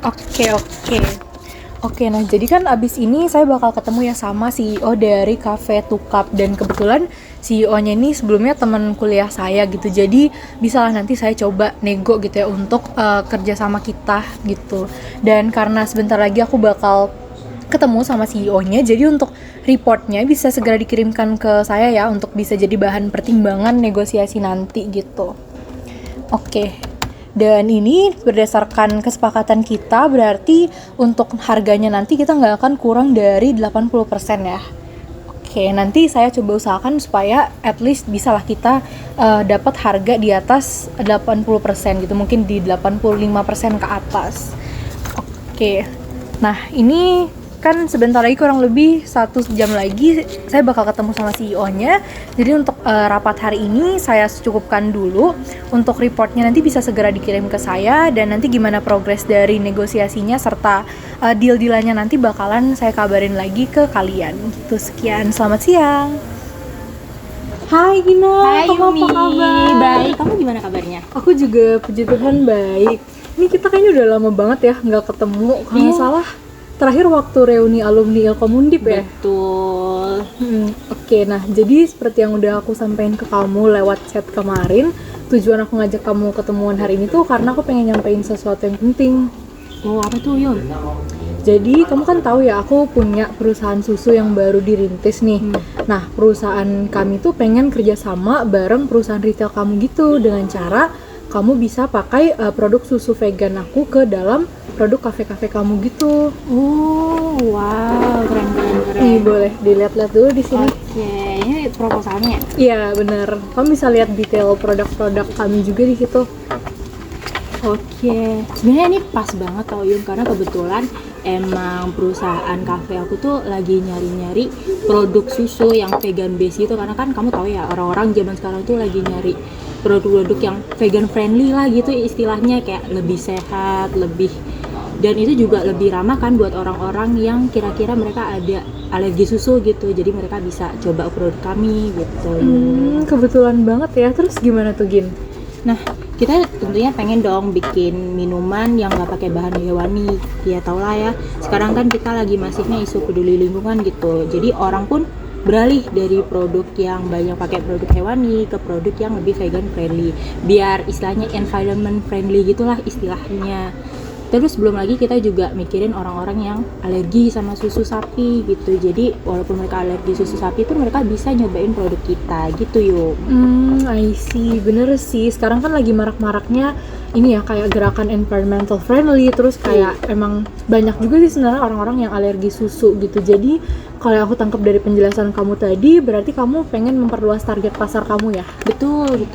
Oke, oke. Oke, nah jadi kan abis ini saya bakal ketemu ya sama CEO dari Cafe to Cup, dan kebetulan CEO-nya ini sebelumnya teman kuliah saya gitu. Jadi bisalah nanti saya coba nego gitu ya untuk kerja sama kita gitu. Dan karena sebentar lagi aku bakal ketemu sama CEO-nya, jadi untuk reportnya bisa segera dikirimkan ke saya ya untuk bisa jadi bahan pertimbangan negosiasi nanti gitu. Oke. Dan ini berdasarkan kesepakatan kita, berarti untuk harganya nanti kita nggak akan kurang dari 80% ya. Oke, nanti saya coba usahakan supaya at least bisalah kita dapat harga di atas 80% gitu, mungkin di 85% ke atas. Oke. Nah, ini kan sebentar lagi, kurang lebih 1 jam lagi saya bakal ketemu sama CEO-nya. Jadi untuk rapat hari ini saya cukupkan dulu. Untuk reportnya nanti bisa segera dikirim ke saya, dan nanti gimana progres dari negosiasinya serta deal-dealannya nanti bakalan saya kabarin lagi ke kalian. Gitu, sekian, selamat siang. Hai Gina, Hai kamu Yumi, apa kabar? baik. Kamu gimana kabarnya? Aku juga puji Tuhan baik. Ini kita kayaknya udah lama banget ya nggak ketemu. Kalau nggak Iya. salah terakhir waktu reuni alumni Ilkomundip ya. Betul. Oke, nah jadi seperti yang udah aku sampaikan ke kamu lewat chat kemarin, tujuan aku ngajak kamu ketemuan hari ini tuh karena aku pengen nyampein sesuatu yang penting. Oh, apa tuh, Yum? Jadi kamu kan tahu ya, aku punya perusahaan susu yang baru dirintis nih. Nah, perusahaan kami tuh pengen kerjasama bareng perusahaan retail kamu gitu, dengan cara kamu bisa pakai produk susu vegan aku ke dalam produk kafe-kafe kamu gitu. Oh, wow, keren. Nih boleh dilihat-lihat dulu di sini. Oke, ini proposalnya. Iya bener, kamu bisa lihat detail produk-produk kami juga di situ. Oke, sebenarnya ini pas banget tau Yum, karena kebetulan emang perusahaan kafe aku tuh lagi nyari-nyari produk susu yang vegan base gitu, karena kan kamu tahu ya orang-orang zaman sekarang tuh lagi nyari produk-produk yang vegan friendly lah gitu istilahnya, kayak lebih sehat, lebih, dan itu juga lebih ramah kan buat orang-orang yang kira-kira mereka ada alergi susu gitu, jadi mereka bisa coba produk kami gitu. Kebetulan banget ya, terus gimana tuh Gin? Nah, kita tentunya pengen dong bikin minuman yang nggak pakai bahan hewani. Ya tau lah ya, sekarang kan kita lagi masifnya isu peduli lingkungan gitu. Jadi orang pun beralih dari produk yang banyak pakai produk hewani ke produk yang lebih vegan friendly. Biar istilahnya environment friendly gitulah istilahnya. Terus belum lagi kita juga mikirin orang-orang yang alergi sama susu sapi gitu. Jadi walaupun mereka alergi susu sapi itu mereka bisa nyobain produk kita gitu yuk. I see, bener sih. Sekarang kan lagi marak-maraknya ini ya, kayak gerakan environmental friendly. Terus kayak emang banyak juga sih sebenarnya orang-orang yang alergi susu gitu. Jadi kalau aku tangkap dari penjelasan kamu tadi, berarti kamu pengen memperluas target pasar kamu ya? Betul.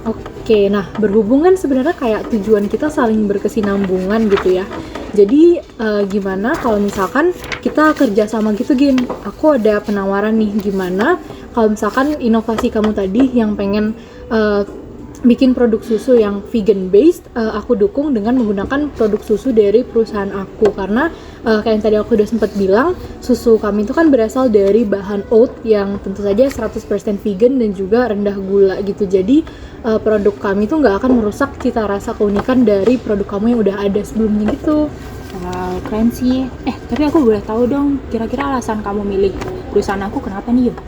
Oke, nah berhubungan sebenarnya kayak tujuan kita saling berkesinambungan gitu ya. Jadi gimana kalau misalkan kita kerja sama gitu Gin? Aku ada penawaran nih, gimana kalau misalkan inovasi kamu tadi yang pengen bikin produk susu yang vegan based, aku dukung dengan menggunakan produk susu dari perusahaan aku, karena kayak yang tadi aku udah sempat bilang, susu kami itu kan berasal dari bahan oat yang tentu saja 100% vegan dan juga rendah gula gitu. Jadi produk kami itu nggak akan merusak cita rasa keunikan dari produk kamu yang udah ada sebelumnya gitu. Wow, keren sih. Tapi aku boleh tahu dong, kira-kira alasan kamu milih perusahaan aku kenapa nih yuk?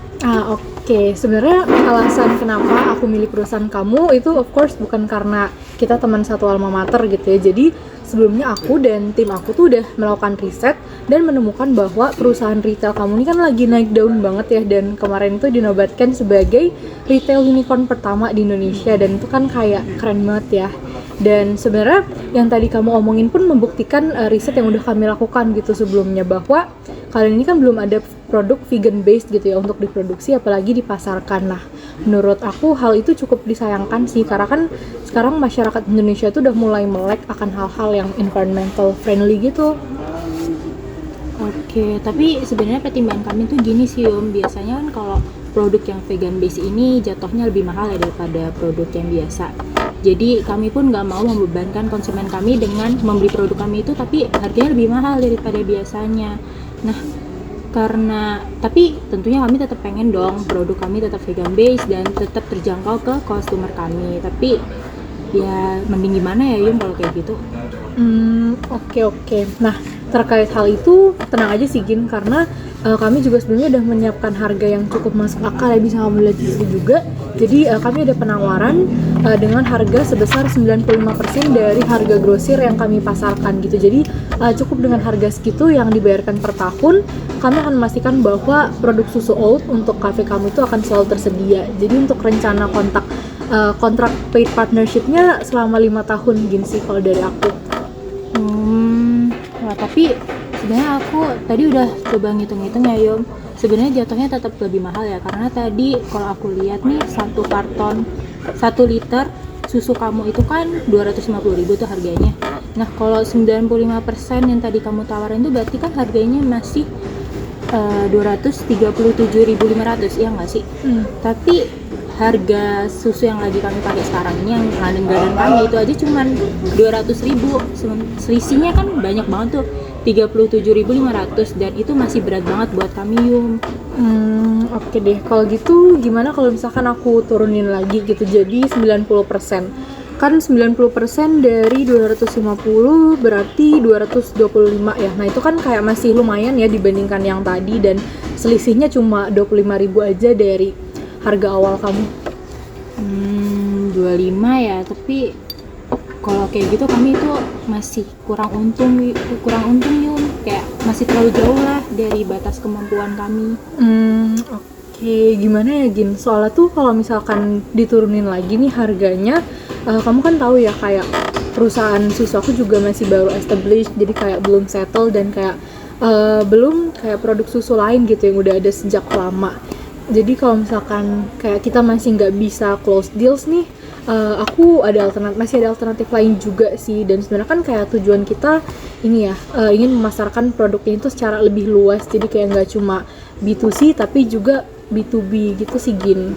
Oke. Sebenarnya alasan kenapa aku milih perusahaan kamu itu of course bukan karena kita teman satu alma mater gitu ya. Jadi sebelumnya aku dan tim aku tuh udah melakukan riset dan menemukan bahwa perusahaan retail kamu ini kan lagi naik daun banget ya, dan kemarin itu dinobatkan sebagai retail unicorn pertama di Indonesia, dan itu kan kayak keren banget ya. Dan sebenarnya yang tadi kamu omongin pun membuktikan riset yang udah kami lakukan gitu sebelumnya, bahwa kalian ini kan belum ada produk vegan based gitu ya untuk diproduksi apalagi dipasarkan. Nah, menurut aku hal itu cukup disayangkan sih, karena kan sekarang masyarakat Indonesia tuh udah mulai melek akan hal-hal yang environmental friendly gitu. Oke, tapi sebenarnya pertimbangan kami tuh gini sih Yum, biasanya kan kalau produk yang vegan base ini jatuhnya lebih mahal ya daripada produk yang biasa. Jadi kami pun nggak mau membebankan konsumen kami dengan membeli produk kami itu tapi harganya lebih mahal daripada biasanya. Nah, tapi tentunya kami tetap pengen dong produk kami tetap vegan base dan tetap terjangkau ke customer kami. Tapi ya mending gimana ya Yum kalau kayak gitu? Oke. Nah, terkait hal itu tenang aja sih Gin, karena kami juga sebelumnya udah menyiapkan harga yang cukup masuk akal ya, bisa kamu lihat di situ juga. Jadi kami ada penawaran dengan harga sebesar 95% dari harga grosir yang kami pasarkan gitu. Jadi cukup dengan harga segitu yang dibayarkan per tahun, kami akan memastikan bahwa produk susu oat untuk kafe kamu itu akan selalu tersedia. Jadi untuk rencana kontrak paid partnership-nya selama 5 tahun Gin sih kalau dari aku. Wah, tapi sebenarnya aku tadi udah coba ngitung-ngitung ya Yom. Sebenarnya jatuhnya tetap lebih mahal ya, karena tadi kalau aku lihat nih 1 liter susu kamu itu kan 250.000 tuh harganya. Nah, kalau 95% yang tadi kamu tawarin tuh berarti kan harganya masih 237.500, ya nggak sih? Tapi harga susu yang lagi kami pakai sekarang ini yang langganan kami itu aja cuman 200.000. Selisihnya kan banyak banget tuh, 37.500, dan itu masih berat banget buat kami Yum. Oke deh, kalau gitu gimana kalau misalkan aku turunin lagi gitu jadi 90%. Kan 90% dari 250 berarti 225 ya. Nah, itu kan kayak masih lumayan ya dibandingkan yang tadi, dan selisihnya cuma 25.000 aja dari harga awal kamu. 25 ya, tapi kalau kayak gitu kami itu masih kurang untung Yum, kayak masih terlalu jauh lah dari batas kemampuan kami. Oke, gimana ya Gin? Soalnya tuh kalau misalkan diturunin lagi nih harganya, kamu kan tahu ya kayak perusahaan susu aku juga masih baru established, jadi kayak belum settle dan kayak belum kayak produk susu lain gitu yang udah ada sejak lama. Jadi kalau misalkan kayak kita masih nggak bisa close deals nih, aku masih ada alternatif lain juga sih. Dan sebenarnya kan kayak tujuan kita ini ya, ingin memasarkan produk ini tuh secara lebih luas, jadi kayak nggak cuma B2C tapi juga B2B gitu sih Gin.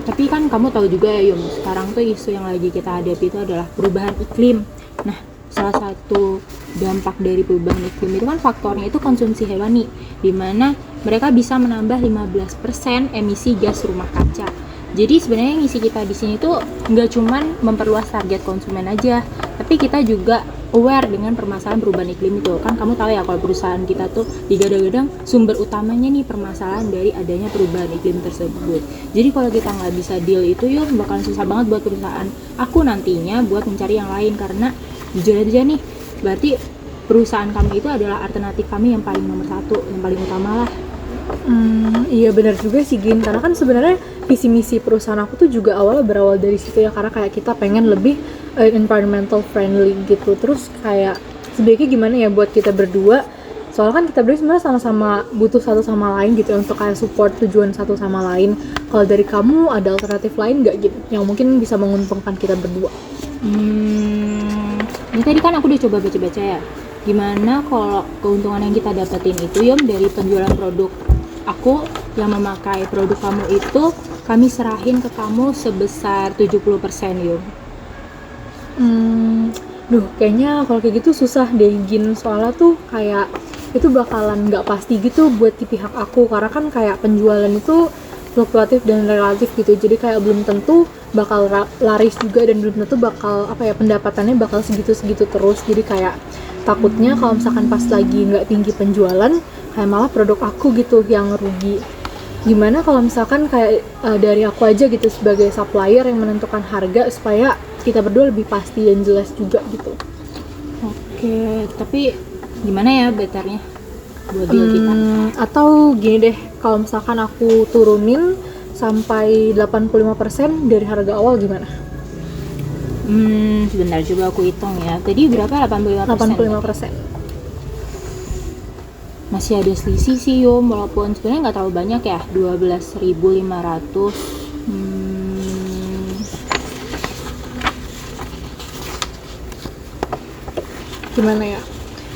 Tapi kan kamu tahu juga ya Yum, sekarang tuh isu yang lagi kita hadapi itu adalah perubahan iklim. Nah, salah satu dampak dari perubahan iklim itu kan faktornya itu konsumsi hewani, di mana mereka bisa menambah 15% emisi gas rumah kaca. Jadi sebenarnya misi kita di sini tuh nggak cuman memperluas target konsumen aja, tapi kita juga aware dengan permasalahan perubahan iklim itu. Kan kamu tahu ya kalau perusahaan kita tuh digadang-gadang sumber utamanya nih permasalahan dari adanya perubahan iklim tersebut. Jadi kalau kita nggak bisa deal itu yuk bakalan susah banget buat perusahaan aku nantinya buat mencari yang lain, karena jujur aja nih berarti perusahaan kami itu adalah alternatif kami yang paling nomor satu, yang paling utama lah. Iya benar juga sih Gin, karena kan sebenarnya visi misi perusahaan aku tuh juga awalnya berawal dari situ ya, karena kayak kita pengen lebih environmental friendly gitu. Terus kayak sebaiknya gimana ya buat kita berdua, soalnya kan kita berdua sebenarnya sama-sama butuh satu sama lain gitu untuk kayak support tujuan satu sama lain. Kalau dari kamu ada alternatif lain nggak gitu yang mungkin bisa menguntungkan kita berdua? Ini tadi kan aku udah coba baca-baca ya, gimana kalau keuntungan yang kita dapetin itu Yom dari penjualan produk aku yang memakai produk kamu itu kami serahin ke kamu sebesar 70% Yom. Kayaknya kalau kayak gitu susah deh Gin, soalnya tuh kayak itu bakalan nggak pasti gitu buat di pihak aku, karena kan kayak penjualan itu fluktuatif dan relatif gitu, jadi kayak belum tentu bakal laris juga dan belum tentu bakal pendapatannya bakal segitu-segitu terus. Jadi kayak takutnya kalau misalkan pas lagi nggak tinggi penjualan kayak malah produk aku gitu yang rugi. Gimana kalau misalkan kayak dari aku aja gitu sebagai supplier yang menentukan harga supaya kita berdua lebih pasti dan jelas juga gitu. Oke, tapi gimana ya betternya buat deal kita? Atau gini deh, kalau misalkan aku turunin sampai 85% dari harga awal gimana? Sebentar coba aku hitung ya. Tadi berapa? 85%? 85%. Masih ada selisih sih Yom, walaupun sebenarnya nggak terlalu banyak ya, 12.500. Gimana ya?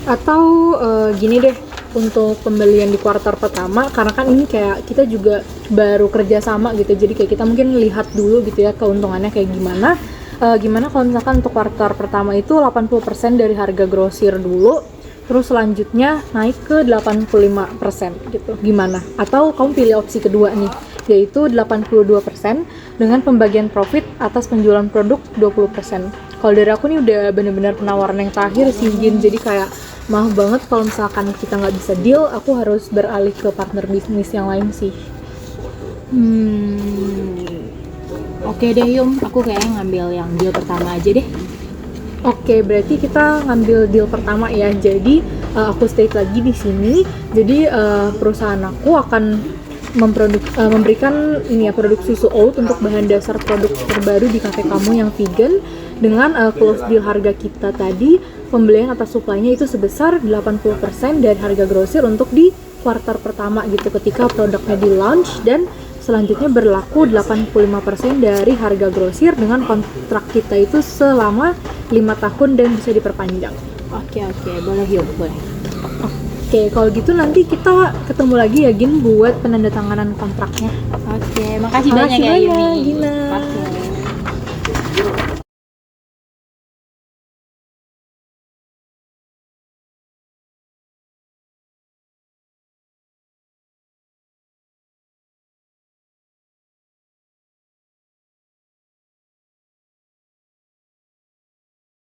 Atau gini deh, untuk pembelian di kuartal pertama, karena kan ini kayak kita juga baru kerja sama gitu, jadi kayak kita mungkin lihat dulu gitu ya keuntungannya kayak gimana. Gimana kalau misalkan untuk kuartal pertama itu 80% dari harga grosir dulu, terus selanjutnya naik ke 85% gitu, gimana? Atau kamu pilih opsi kedua nih, yaitu 82% dengan pembagian profit atas penjualan produk 20%. kalau dari aku nih udah bener-bener penawaran yang terakhir sih Gin, jadi kayak maaf banget kalau misalkan kita nggak bisa deal, aku harus beralih ke partner bisnis yang lain sih. Oke deh Yum, aku kayaknya ngambil yang deal pertama aja deh. Oke, berarti kita ngambil deal pertama ya. Jadi aku state lagi di sini. Jadi perusahaan aku akan memberikan ini ya, produk susu oat untuk bahan dasar produk terbaru di kafe kamu yang vegan dengan close deal harga kita tadi. Pembelian atas supply-nya itu sebesar 80% dari harga grosir untuk di kuartal pertama gitu ketika produknya di launch, dan selanjutnya berlaku 85% dari harga grosir dengan kontrak kita itu selama 5 tahun dan bisa diperpanjang. Oke, boleh Yum, boleh. Oke, kalau gitu nanti kita ketemu lagi ya Gin buat penandatanganan kontraknya. Oke, makasih banyak ya banyak, Yumi. Gina. Oke.